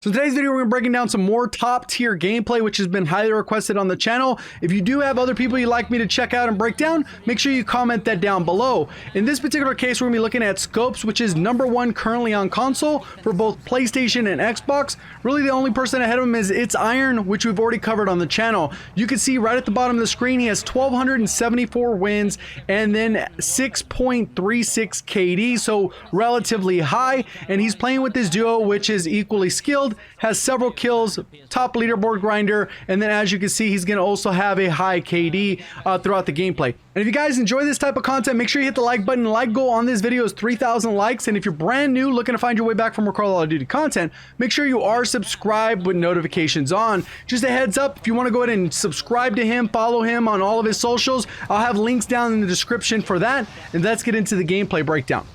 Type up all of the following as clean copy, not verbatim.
So in today's video, we're going to be breaking down some more top tier gameplay, which has been highly requested on the channel. If you do have other people you'd like me to check out and break down, make sure you comment that down below. In this particular case, we're going to be looking at Scopes, which is #1 currently on console for both PlayStation and Xbox. Really, the only person ahead of him is It's Iron, which we've already covered on the channel. You can see right at the bottom of the screen, he has 1,274 wins and then 6.36 KD, so relatively high. And he's playing with this duo, which is equally skilled, has several kills, top leaderboard grinder, and then as you can see, he's going to also have a high KD throughout the gameplay. And if you guys enjoy this type of content, make sure you hit the like button. Like goal on this video is 3,000 likes. And if you're brand new looking to find your way back from more Call of Duty content, make sure you are subscribed with notifications on. Just a heads up, if you want to go ahead and subscribe to him, follow him on all of his socials, I'll have links down in the description for that. And let's get into the gameplay breakdown.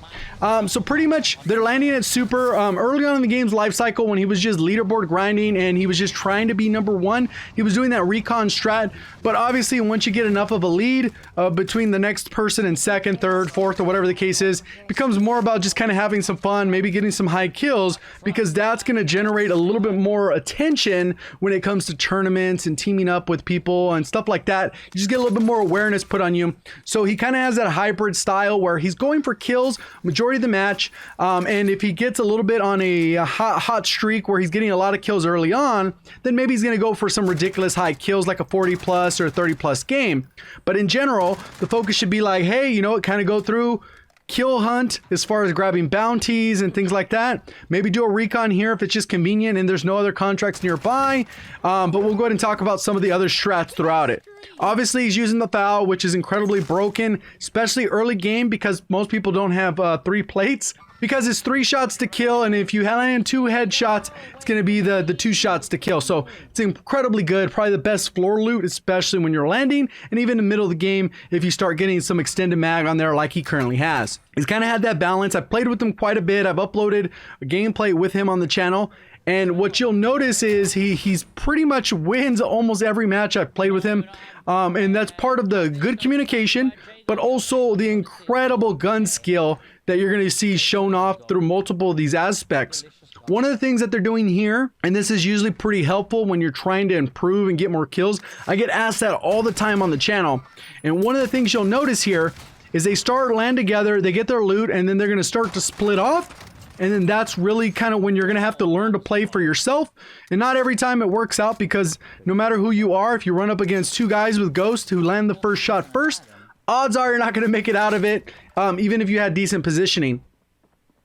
So pretty much they're landing at super early on in the game's life cycle when he was just leaderboard grinding and he was just trying to be #1. He was doing that recon strat, but obviously once you get enough of a lead between the next person and second, third, fourth, or whatever the case is, it becomes more about just kind of having some fun, maybe getting some high kills, because that's going to generate a little bit more attention when it comes to tournaments and teaming up with people and stuff like that. You just get a little bit more awareness put on you. So he kind of has that hybrid style where he's going for kills majority of the match, and if he gets a little bit on a hot streak where he's getting a lot of kills early on, then maybe he's going to go for some ridiculous high kills like a 40 plus or a 30 plus game. But in general, the focus should be like, hey, you know, kind of go through kill hunt as far as grabbing bounties and things like that. Maybe do a recon here if it's just convenient and there's no other contracts nearby. But we'll go ahead and talk about some of the other strats throughout it. Obviously, he's using the FAL, which is incredibly broken, especially early game, because most people don't have 3 plates. Because it's 3 shots to kill, and if you land 2 headshots, it's going to be the 2 shots to kill. So it's incredibly good, probably the best floor loot, especially when you're landing, and even in the middle of the game if you start getting some extended mag on there like he currently has. He's kind of had that balance. I've played with him quite a bit. I've uploaded a gameplay with him on the channel, and what you'll notice is he's pretty much wins almost every match I've played with him, and that's part of the good communication, but also the incredible gun skill that you're going to see shown off through multiple of these aspects. One of the things that they're doing here, and this is usually pretty helpful when you're trying to improve and get more kills, I get asked that all the time on the channel, and one of the things you'll notice here is they land together, they get their loot, and then they're going to start to split off. And then that's really kind of when you're going to have to learn to play for yourself. And not every time it works out, because no matter who you are, if you run up against 2 guys with Ghost who land the first shot first, odds are you're not going to make it out of it, even if you had decent positioning.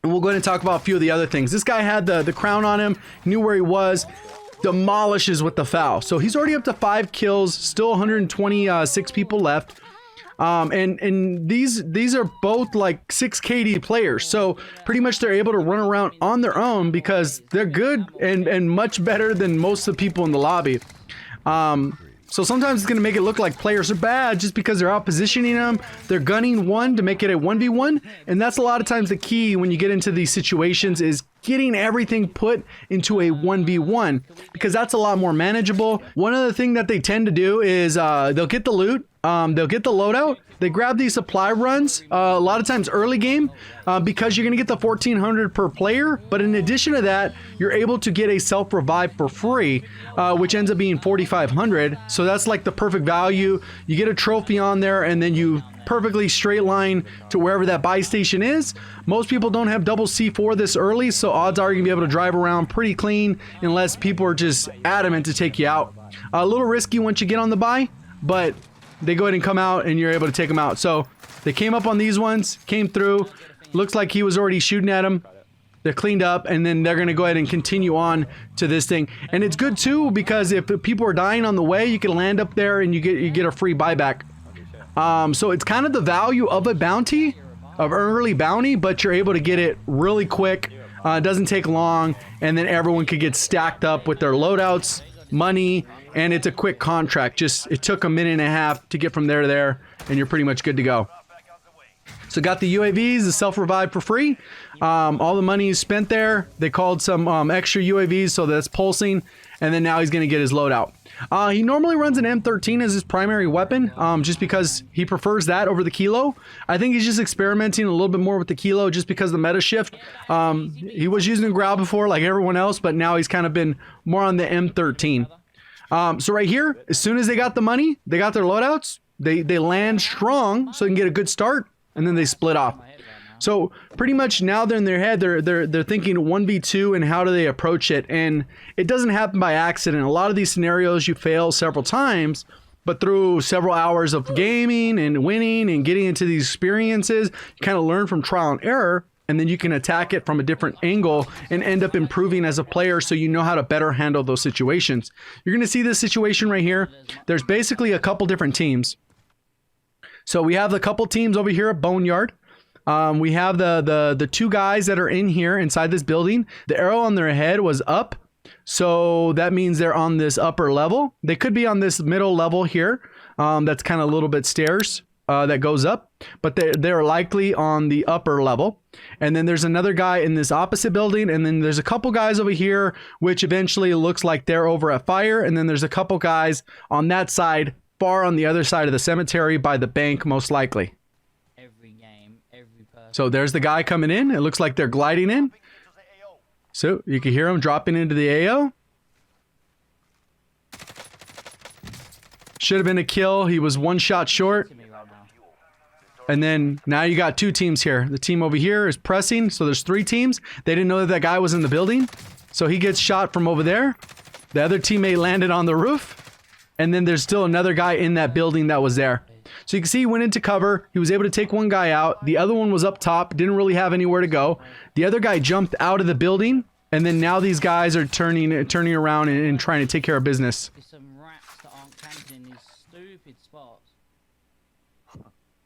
And we'll go ahead and talk about a few of the other things. This guy had the crown on him, knew where he was, demolishes with the FAL. So he's already up to 5 kills, still 126 people left. And these are both like 6 KD players, so pretty much they're able to run around on their own because they're good and much better than most of the people in the lobby. So sometimes it's going to make it look like players are bad just because they're out positioning them. They're gunning one to make it a 1v1. And that's a lot of times the key when you get into these situations is getting everything put into a 1v1, because that's a lot more manageable. One other thing that they tend to do is they'll get the loot. They'll get the loadout. They grab these supply runs a lot of times early game because you're going to get the 1,400 per player. But in addition to that, you're able to get a self-revive for free, which ends up being 4,500. So that's like the perfect value. You get a trophy on there and then you perfectly straight line to wherever that buy station is. Most people don't have double C4 this early, so odds are you're going to be able to drive around pretty clean unless people are just adamant to take you out. A little risky once you get on the buy, but they go ahead and come out and you're able to take them out. So they came up on these ones, came through, looks like he was already shooting at them. They're cleaned up, and then they're going to go ahead and continue on to this thing. And it's good too, because if people are dying on the way, you can land up there and you get a free buyback. So it's kind of the value of a bounty, of early bounty, but you're able to get it really quick. It doesn't take long, and then everyone could get stacked up with their loadouts, money, and it's a quick contract. It took a minute and a half to get from there to there, and you're pretty much good to go. So So got the UAVs, the self-revive for free. All the money is spent there. They called some extra UAVs, so that's pulsing. And then now he's going to get his loadout. He normally runs an M13 as his primary weapon, just because he prefers that over the Kilo. I think he's just experimenting a little bit more with the Kilo just because of the meta shift. He was using the Growl before like everyone else, but now he's kind of been more on the M13. So right here, as soon as they got the money, they got their loadouts, they land strong so they can get a good start, and then they split off. So pretty much now they're in their head, they're thinking 1v2 and how do they approach it, and it doesn't happen by accident. A lot of these scenarios you fail several times, but through several hours of gaming and winning and getting into these experiences, you kind of learn from trial and error, and then you can attack it from a different angle and end up improving as a player, so you know how to better handle those situations. You're going to see this situation right here. There's basically a couple different teams. So we have the couple teams over here at Boneyard. We have the two guys that are in here inside this building. The arrow on their head was up, so that means they're on this upper level. They could be on this middle level here. That's kind of a little bit stairs that goes up, but they're likely on the upper level. And then there's another guy in this opposite building, and then there's a couple guys over here, which eventually looks like they're over at fire. And then there's a couple guys on that side, far on the other side of the cemetery by the bank, most likely. So there's the guy coming in. It looks like they're gliding in. So you can hear him dropping into the AO. Should have been a kill. He was one shot short. And then now you got two teams here. The team over here is pressing. So there's three teams. They didn't know that that guy was in the building. So he gets shot from over there. The other teammate landed on the roof. And then there's still another guy in that building that was there. So you can see he went into cover. He was able to take one guy out. The other one was up top. Didn't really have anywhere to go. The other guy jumped out of the building. And then now these guys are turning around and trying to take care of business.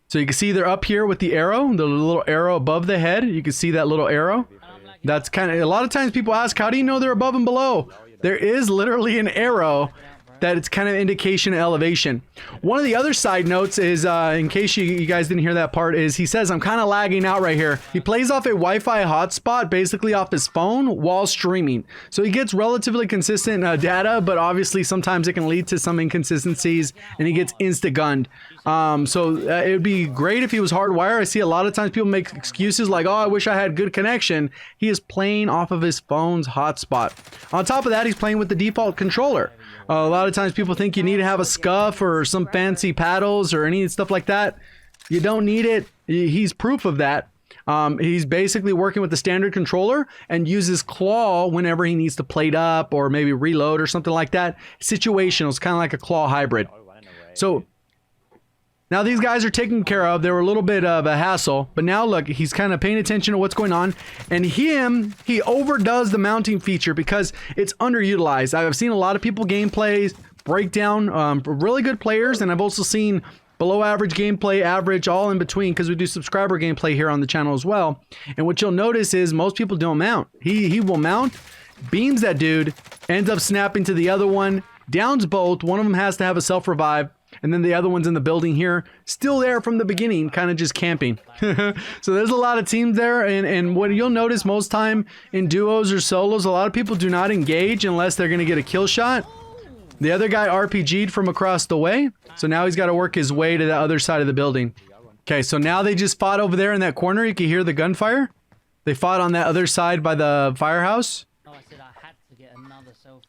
So you can see they're up here with the arrow. The little arrow above the head. You can see that little arrow. That's kind of... A lot of times people ask, how do you know they're above and below? There is literally an arrow that it's kind of indication of elevation. One of the other side notes is, in case you guys didn't hear that part, is he says, I'm kind of lagging out right here. He plays off a Wi-Fi hotspot, basically off his phone while streaming. So he gets relatively consistent data, but obviously sometimes it can lead to some inconsistencies and he gets insta-gunned. It would be great if he was hardwired. I see a lot of times people make excuses like, oh, I wish I had good connection. He is playing off of his phone's hotspot. On top of that, he's playing with the default controller. A lot of times people think you need to have a scuff or some fancy paddles or any stuff like that. You don't need it. He's proof of that. He's basically working with the standard controller and uses claw whenever he needs to plate up or maybe reload or something like that. Situational. It's kind of like a claw hybrid. So now these guys are taken care of. They were a little bit of a hassle, but now look, he's kind of paying attention to what's going on. And he overdoes the mounting feature because it's underutilized. I've seen a lot of people gameplays break down, really good players, and I've also seen below average gameplay, average, all in between, because we do subscriber gameplay here on the channel as well. And what you'll notice is most people don't mount. He will mount, beams that dude, ends up snapping to the other one, downs both. One of them has to have a self-revive. And then the other one's in the building here, still there from the beginning, kind of just camping. So there's a lot of teams there, and what you'll notice most time in duos or solos, a lot of people do not engage unless they're going to get a kill shot. The other guy RPG'd from across the way, so now he's got to work his way to the other side of the building. Okay, so now they just fought over there in that corner. You can hear the gunfire. They fought on that other side by the firehouse.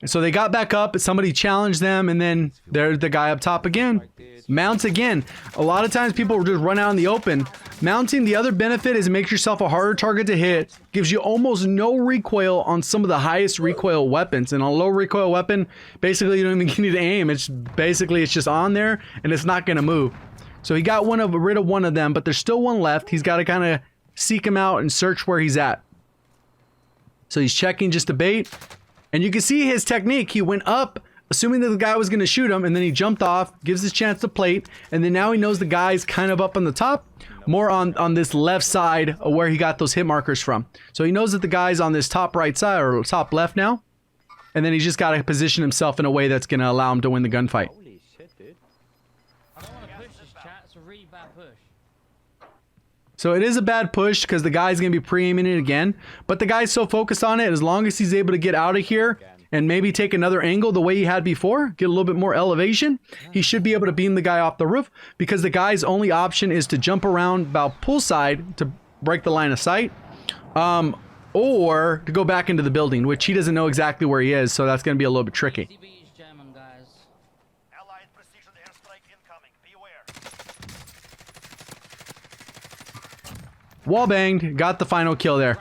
So they got back up, somebody challenged them, and then there's the guy up top again. Mounts again. A lot of times people just run out in the open. Mounting, the other benefit is it makes yourself a harder target to hit. Gives you almost no recoil on some of the highest recoil weapons. And on a low recoil weapon, basically you don't even need to aim. It's just on there and it's not going to move. So he got rid of one of them, but there's still one left. He's got to kind of seek him out and search where he's at. So he's checking just to bait. And you can see his technique. He went up, assuming that the guy was going to shoot him, and then he jumped off, gives his chance to plate, and then now he knows the guy's kind of up on the top, more on this left side of where he got those hit markers from. So he knows that the guy's on this top right side, or top left now, and then he's just got to position himself in a way that's going to allow him to win the gunfight. Holy shit, dude. I don't want to push this chat, it's a really bad push. So it is a bad push because the guy's going to be pre-aiming it again. But the guy's so focused on it, as long as he's able to get out of here and maybe take another angle the way he had before, get a little bit more elevation, he should be able to beam the guy off the roof, because the guy's only option is to jump around about poolside to break the line of sight, or to go back into the building, which he doesn't know exactly where he is, so that's going to be a little bit tricky. Wall banged, got the final kill there.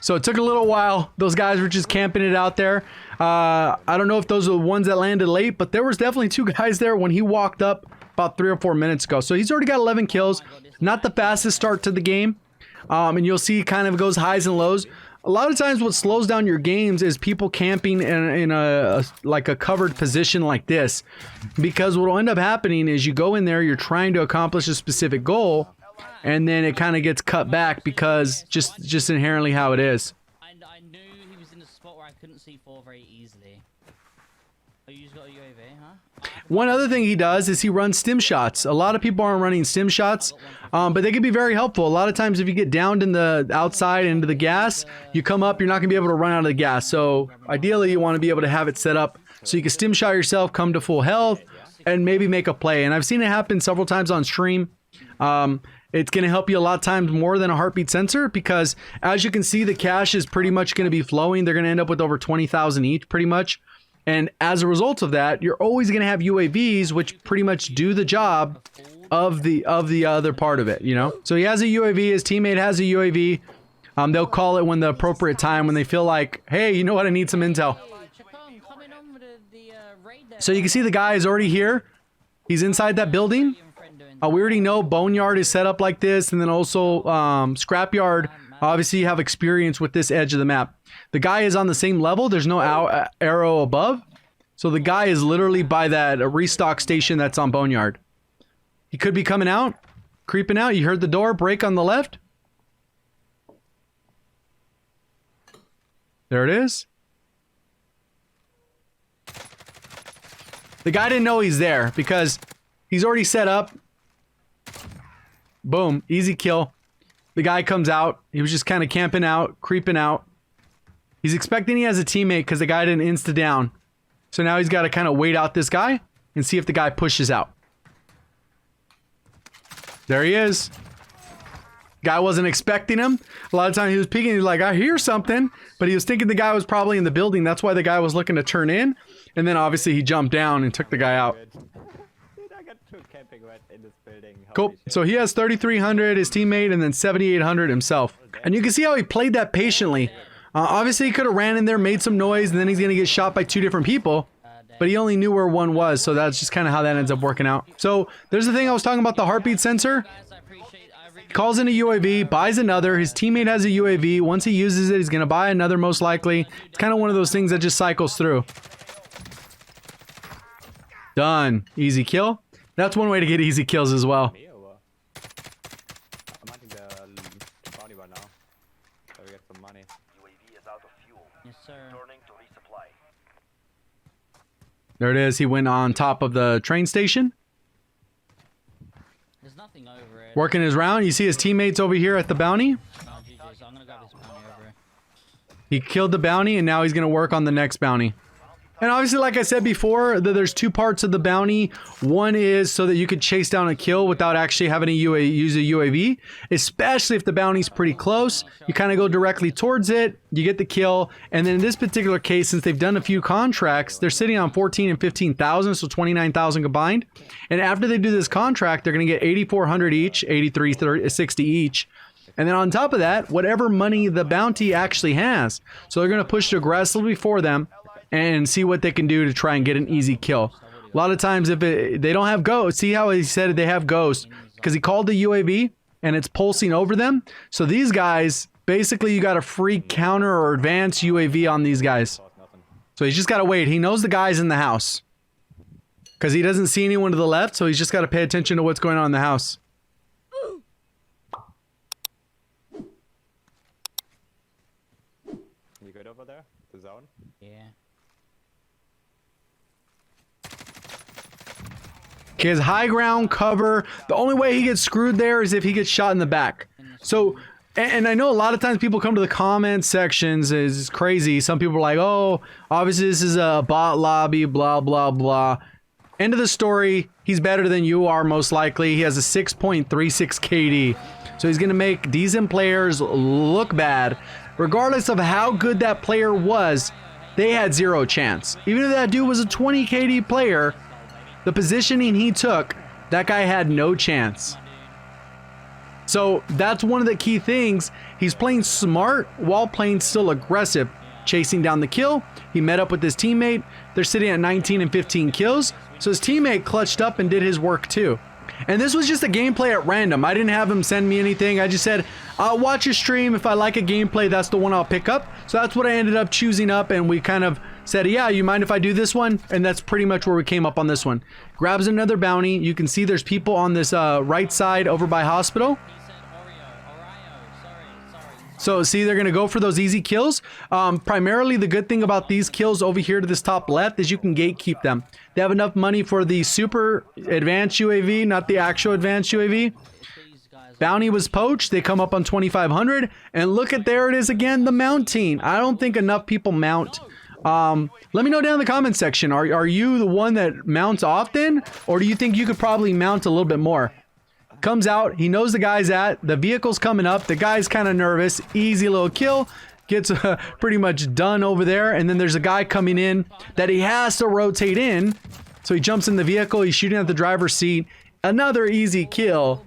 So it took a little while. Those guys were just camping it out there. I don't know if those are the ones that landed late, but there was definitely 2 guys there when he walked up about 3 or 4 minutes ago. So he's already got 11 kills. Not the fastest start to the game. And you'll see kind of goes highs and lows. A lot of times what slows down your games is people camping in a covered position like this. Because what will end up happening is you go in there, you're trying to accomplish a specific goal, and then it kind of gets cut back because just inherently how it is. I knew he was in a spot where I couldn't see 4 very easily. Oh, you just got a UAV, huh? One other thing he does is he runs stim shots. A lot of people aren't running stim shots, but they can be very helpful. A lot of times if you get downed in the outside into the gas, you come up, you're not going to be able to run out of the gas. So ideally you want to be able to have it set up so you can stim shot yourself, come to full health, and maybe make a play. And I've seen it happen several times on stream. It's going to help you a lot of times more than a heartbeat sensor, because as you can see, the cash is pretty much going to be flowing. They're going to end up with over 20,000 each pretty much. And as a result of that, you're always going to have UAVs, which pretty much do the job of the other part of it, you know? So he has a UAV, his teammate has a UAV. They'll call it when the appropriate time, when they feel like, hey, you know what, I need some intel. So you can see the guy is already here. He's inside that building. We already know Boneyard is set up like this, and then also Scrapyard. Obviously, you have experience with this edge of the map. The guy is on the same level. There's no arrow above. So the guy is literally by that restock station that's on Boneyard. He could be coming out, creeping out. You heard the door break on the left. There it is. The guy didn't know he's there because he's already set up. Boom, easy kill. The guy comes out. He was just kind of camping out, creeping out. He's expecting he has a teammate because the guy didn't insta down. So now he's got to kind of wait out this guy and see if the guy pushes out. There he is. Guy wasn't expecting him. A lot of times he was peeking. He's like, I hear something. But he was thinking the guy was probably in the building. That's why the guy was looking to turn in. And then obviously he jumped down and took the guy out. Cool. So he has 3,300, his teammate, and then 7,800 himself. And you can see how he played that patiently. Obviously, he could have ran in there, made some noise, and then he's going to get shot by 2 different people. But he only knew where one was, so that's just kind of how that ends up working out. So there's the thing I was talking about, the heartbeat sensor. Calls in a UAV, buys another. His teammate has a UAV. Once he uses it, he's going to buy another most likely. It's kind of one of those things that just cycles through. Done. Easy kill. That's one way to get easy kills as well. There it is. He went on top of the train station. There's nothing over it. Working his round. You see his teammates over here at the bounty. He killed the bounty, and now he's going to work on the next bounty. And obviously, like I said before, there's 2 parts of the bounty. One is so that you could chase down a kill without actually having to use a UAV. Especially if the bounty's pretty close. You kind of go directly towards it, you get the kill. And then in this particular case, since they've done a few contracts, they're sitting on 14 and 15,000, so 29,000 combined. And after they do this contract, they're going to get 8,400 each, 8,360 each. And then on top of that, whatever money the bounty actually has. So they're going to push aggressively for them and see what they can do to try and get an easy kill. A lot of times if they don't have ghosts, see how he said they have ghosts? Because he called the UAV and it's pulsing over them. So these guys, basically you got a free counter or advanced UAV on these guys. So he's just got to wait. He knows the guy's in the house. Because he doesn't see anyone to the left, so he's just got to pay attention to what's going on in the house. You good over there? The zone? Yeah. His high ground cover. The only way he gets screwed there is if he gets shot in the back. So, and I know a lot of times people come to the comment sections is crazy. Some people are like, oh, obviously this is a bot lobby, blah, blah, blah. End of the story, he's better than you are most likely. He has a 6.36 KD. So he's going to make decent players look bad. Regardless of how good that player was, they had zero chance. Even if that dude was a 20 KD player, the positioning he took, that guy had no chance. So that's one of the key things. He's playing smart while playing still aggressive, chasing down the kill. He met up with his teammate. They're sitting at 19 and 15 kills. So his teammate clutched up and did his work too. And this was just a gameplay at random. I didn't have him send me anything. I just said, I'll watch a stream. If I like a gameplay, that's the one I'll pick up. So that's what I ended up choosing up. And we kind of said, yeah, you mind if I do this one? And that's pretty much where we came up on this one. Grabs another bounty. You can see there's people on this right side over by hospital. So see, they're going to go for those easy kills. Primarily, the good thing about these kills over here to this top left is you can gatekeep them. They have enough money for the super advanced UAV, not the actual advanced UAV. Bounty was poached. They come up on 2,500. And look at, there it is again, the mounting. I don't think enough people mount. Let me know down in the comment section. Are you the one that mounts often? Or do you think you could probably mount a little bit more? Comes out, he knows the guy's the vehicle's coming up, the guy's kind of nervous, easy little kill, gets pretty much done over there, and then there's a guy coming in that he has to rotate in, so he jumps in the vehicle, he's shooting at the driver's seat, another easy kill.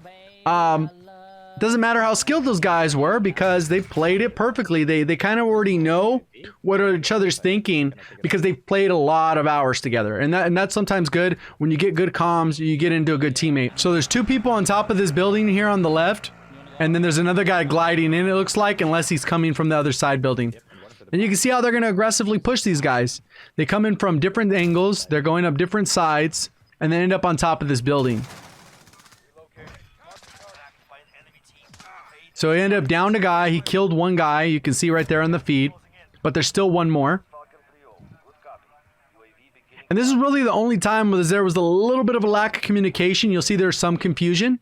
Doesn't matter how skilled those guys were because they played it perfectly. They kind of already know what each other's thinking because they've played a lot of hours together. And that's sometimes good. When you get good comms, you get into a good teammate. So there's two people on top of this building here on the left. And then there's another guy gliding in, it looks like, unless he's coming from the other side building. And you can see how they're going to aggressively push these guys. They come in from different angles. They're going up different sides and then end up on top of this building. So he ended up down a guy. He killed one guy. You can see right there on the feed. But there's still one more. And this is really the only time where there was a little bit of a lack of communication. You'll see there's some confusion.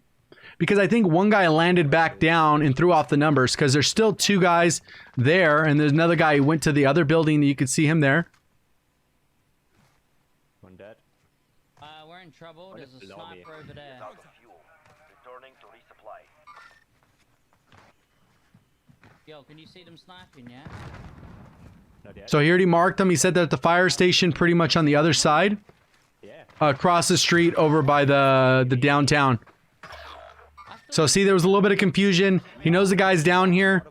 Because I think one guy landed back down and threw off the numbers. Because there's still two guys there. And there's another guy who went to the other building. You could see him there. One dead. We're in trouble. There's a sniper over there. Yo, can you see them sniping, yeah? So he already marked them. He said that at the fire station pretty much on the other side. Yeah. Across the street over by the downtown. So see, there was a little bit of confusion. He knows the guy's down here.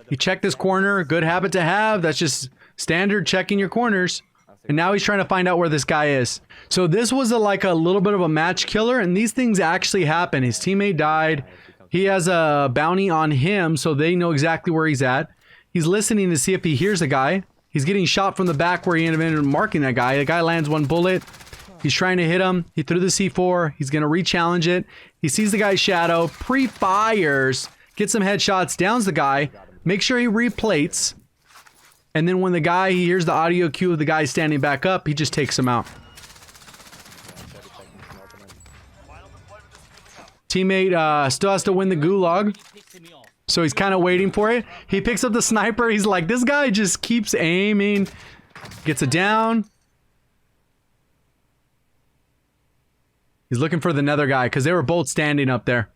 He checked this corner. Good habit to have. That's just standard checking your corners. And now he's trying to find out where this guy is. So this was like a little bit of a match killer. And these things actually happen. His teammate died. He has a bounty on him, so they know exactly where he's at. He's listening to see if he hears a guy. He's getting shot from the back where he ended up marking that guy. The guy lands one bullet. He's trying to hit him. He threw the C4. He's going to re-challenge it. He sees the guy's shadow, pre-fires, gets some headshots, downs the guy, makes sure he replates. And then when the guy, he hears the audio cue of the guy standing back up, he just takes him out. Teammate still has to win the gulag, so he's kind of waiting for it. He picks up the sniper. He's like, this guy just keeps aiming. Gets it down. He's looking for the nether guy because they were both standing up there.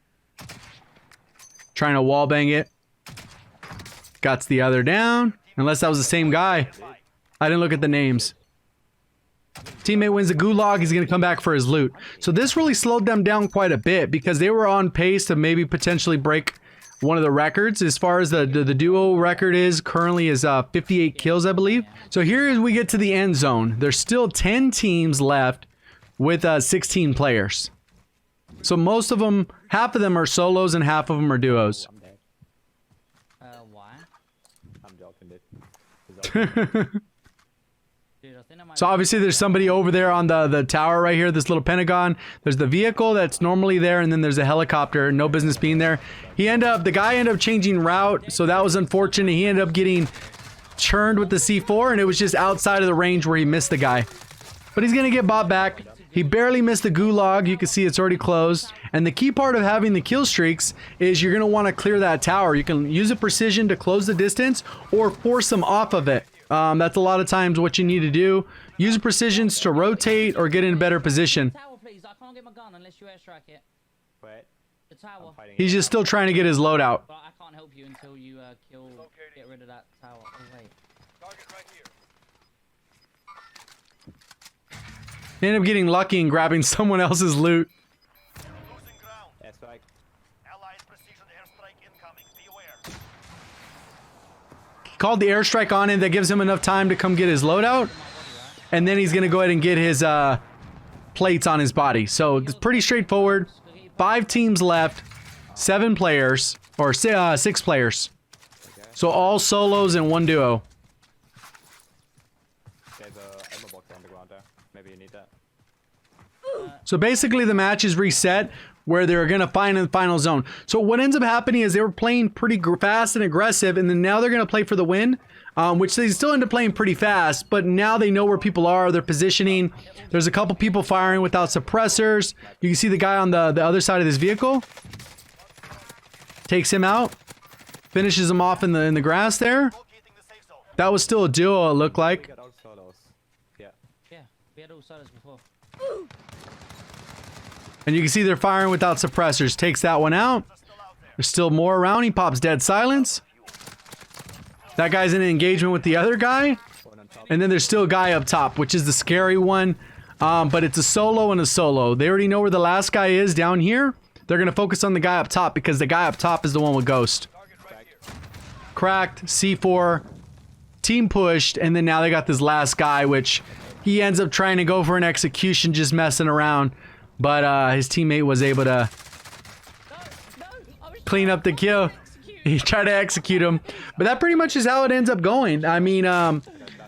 Trying to wallbang it. Got the other down. Unless that was the same guy. I didn't look at the names. Teammate wins the gulag. He's going to come back for his loot. So this really slowed them down quite a bit because they were on pace to maybe potentially break one of the records. As far as the duo record is currently is 58 kills, I believe. So here we get to the end zone. There's still 10 teams left with 16 players. So most of them, half of them are solos and half of them are duos. Why? I'm joking, dude. So obviously there's somebody over there on the tower right here, this little Pentagon. There's the vehicle that's normally there, and then there's a helicopter, no business being there. The guy ended up changing route, so that was unfortunate. He ended up getting churned with the C4, and it was just outside of the range where he missed the guy. But he's gonna get bought back. He barely missed the gulag. You can see it's already closed. And the key part of having the kill streaks is you're going to want to clear that tower. You can use a precision to close the distance or force them off of it. That's a lot of times what you need to do. Use precisions to rotate or get in a better position. Tower, please. I can't get my gun unless you airstrike it. Wait. The tower. He's just still trying to get his loadout. But I can't help you until you get rid of that tower. Oh, wait. They end up getting lucky and grabbing someone else's loot. Airstrike. Called the airstrike on him. That gives him enough time to come get his loadout. And then he's going to go ahead and get his plates on his body. So it's pretty straightforward. 5 teams left. 7 players. Or 6 players. So all solos and 1 duo. There's a ammo box on the ground there. Maybe you need that. So basically the match is reset where they're going to find in the final zone. So what ends up happening is they were playing pretty fast and aggressive, and then now they're going to play for the win, which they still end up playing pretty fast, but now they know where people are, they're positioning. There's a couple people firing without suppressors. You can see the guy on the other side of this vehicle. Takes him out. Finishes him off in the grass there. That was still a duo, it looked like. We got all solos. Yeah. Yeah, we had all solos before. And you can see they're firing without suppressors. Takes that one out. There's still more around. He pops dead silence. That guy's in an engagement with the other guy. And then there's still a guy up top, which is the scary one. But it's a solo and a solo. They already know where the last guy is down here. They're going to focus on the guy up top because the guy up top is the one with Ghost. Cracked. C4. Team pushed. And then now they got this last guy, which he ends up trying to go for an execution, just messing around. But his teammate was able to clean up the kill. He tried to execute him. But that pretty much is how it ends up going. I mean,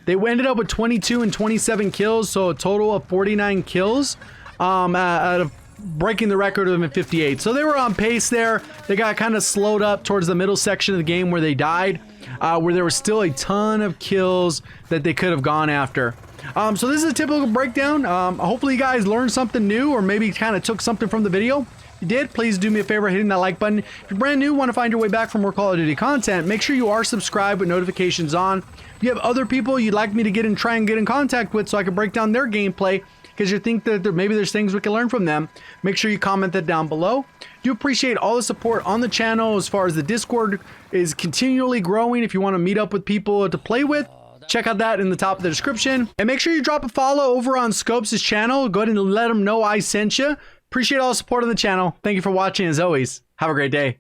they ended up with 22 and 27 kills, so a total of 49 kills out of breaking the record of them at 58. So they were on pace there. They got kind of slowed up towards the middle section of the game where they died, where there was still a ton of kills that they could have gone after. So this is a typical breakdown. Hopefully you guys learned something new or maybe kind of took something from the video. If you did, please do me a favor hitting that like button. If you're brand new, want to find your way back for more Call of Duty content, make sure you are subscribed with notifications on. If you have other people you'd like me to try and get in contact with so I can break down their gameplay because you think that maybe there's things we can learn from them, make sure you comment that down below. Do appreciate all the support on the channel as far as the Discord is continually growing. If you want to meet up with people to play with, check out that in the top of the description. And make sure you drop a follow over on Scopes' channel. Go ahead and let them know I sent you. Appreciate all the support on the channel. Thank you for watching as always. Have a great day.